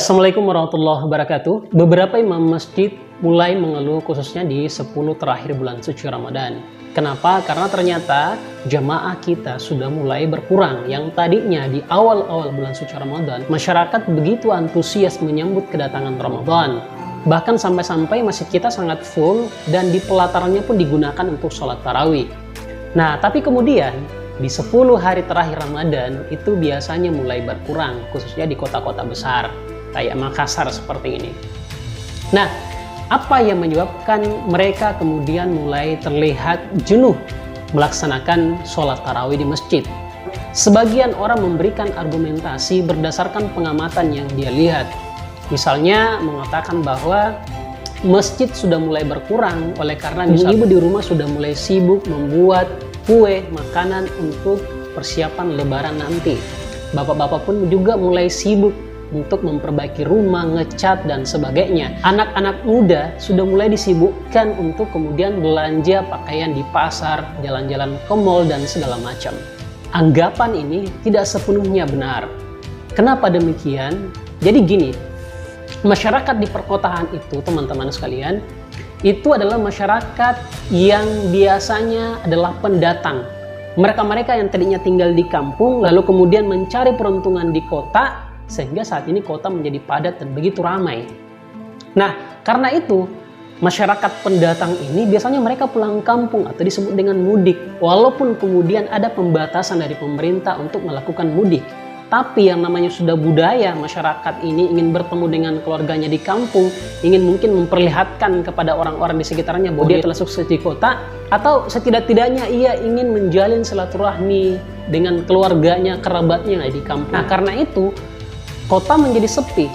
Assalamualaikum warahmatullahi wabarakatuh. Beberapa imam masjid mulai mengeluh khususnya di 10 terakhir bulan suci Ramadan. Kenapa? Karena ternyata jamaah kita sudah mulai berkurang. Yang tadinya di awal-awal bulan suci Ramadan, masyarakat begitu antusias menyambut kedatangan Ramadan. Bahkan sampai-sampai masjid kita sangat full dan di pelatarannya pun digunakan untuk sholat tarawih. Nah, tapi kemudian di 10 hari terakhir Ramadan itu biasanya mulai berkurang, khususnya di kota-kota besar kayak Makassar seperti ini. Nah, apa yang menyebabkan mereka kemudian mulai terlihat jenuh melaksanakan sholat tarawih di masjid? Sebagian orang memberikan argumentasi berdasarkan pengamatan yang dia lihat. Misalnya mengatakan bahwa masjid sudah mulai berkurang oleh karena ibu di rumah sudah mulai sibuk membuat kue, makanan untuk persiapan lebaran nanti. Bapak-bapak pun juga mulai sibuk untuk memperbaiki rumah, ngecat, dan sebagainya. Anak-anak muda sudah mulai disibukkan untuk kemudian belanja pakaian di pasar, jalan-jalan ke mall, dan segala macam. Anggapan ini tidak sepenuhnya benar. Kenapa demikian? Jadi gini, masyarakat di perkotaan itu, teman-teman sekalian, itu adalah masyarakat yang biasanya adalah pendatang. Mereka-mereka yang tadinya tinggal di kampung, lalu kemudian mencari peruntungan di kota, sehingga saat ini kota menjadi padat dan begitu ramai. Nah, karena itu, masyarakat pendatang ini biasanya mereka pulang kampung atau disebut dengan mudik. Walaupun kemudian ada pembatasan dari pemerintah untuk melakukan mudik. Tapi yang namanya sudah budaya, masyarakat ini ingin bertemu dengan keluarganya di kampung, ingin mungkin memperlihatkan kepada orang-orang di sekitarnya bahwa dia telah sukses di kota, atau setidak-tidaknya ia ingin menjalin silaturahmi dengan keluarganya, kerabatnya di kampung. Nah, karena itu, kota menjadi sepi.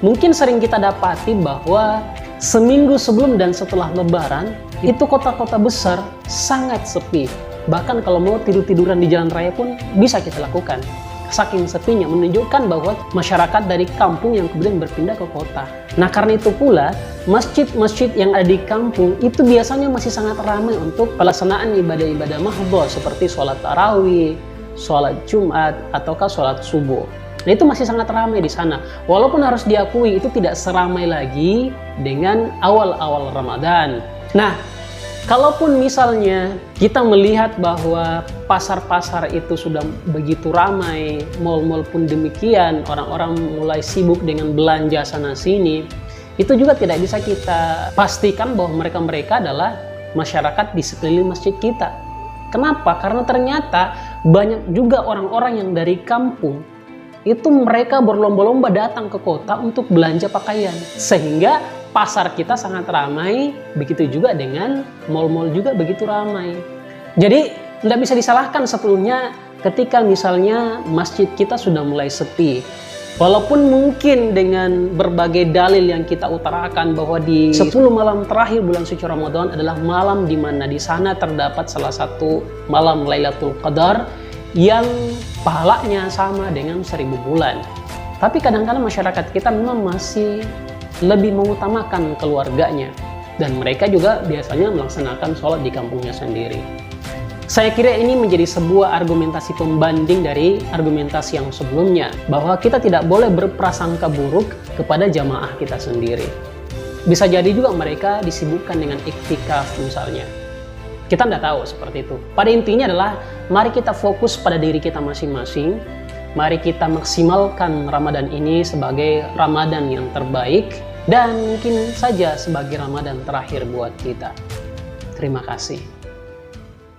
Mungkin sering kita dapati bahwa seminggu sebelum dan setelah Lebaran, itu kota-kota besar sangat sepi. Bahkan kalau mau tidur-tiduran di jalan raya pun bisa kita lakukan. Saking sepinya menunjukkan bahwa masyarakat dari kampung yang kemudian berpindah ke kota. Nah, karena itu pula masjid-masjid yang ada di kampung itu biasanya masih sangat ramai untuk pelaksanaan ibadah-ibadah mahdhah seperti sholat tarawih, sholat Jumat, ataukah sholat subuh. Nah, itu masih sangat ramai di sana. Walaupun harus diakui itu tidak seramai lagi dengan awal-awal Ramadan. Nah, kalaupun misalnya kita melihat bahwa pasar-pasar itu sudah begitu ramai, mal-mal pun demikian, orang-orang mulai sibuk dengan belanja sana-sini, itu juga tidak bisa kita pastikan bahwa mereka-mereka adalah masyarakat di sekeliling masjid kita. Kenapa? Karena ternyata banyak juga orang-orang yang dari kampung, itu mereka berlomba-lomba datang ke kota untuk belanja pakaian. Sehingga pasar kita sangat ramai, begitu juga dengan mal-mal juga begitu ramai. Jadi tidak bisa disalahkan sepenuhnya ketika misalnya masjid kita sudah mulai sepi. Walaupun mungkin dengan berbagai dalil yang kita utarakan bahwa di 10 malam terakhir bulan suci Ramadan adalah malam di mana di sana terdapat salah satu malam Lailatul Qadar yang pahalanya sama dengan 1000 bulan. Tapi kadang-kadang masyarakat kita memang masih lebih mengutamakan keluarganya. Dan mereka juga biasanya melaksanakan sholat di kampungnya sendiri. Saya kira ini menjadi sebuah argumentasi pembanding dari argumentasi yang sebelumnya. Bahwa kita tidak boleh berprasangka buruk kepada jamaah kita sendiri. Bisa jadi juga mereka disibukkan dengan iktikaf misalnya. Kita tidak tahu seperti itu. Pada intinya adalah mari kita fokus pada diri kita masing-masing. Mari kita maksimalkan Ramadan ini sebagai Ramadan yang terbaik dan mungkin saja sebagai Ramadan terakhir buat kita. Terima kasih.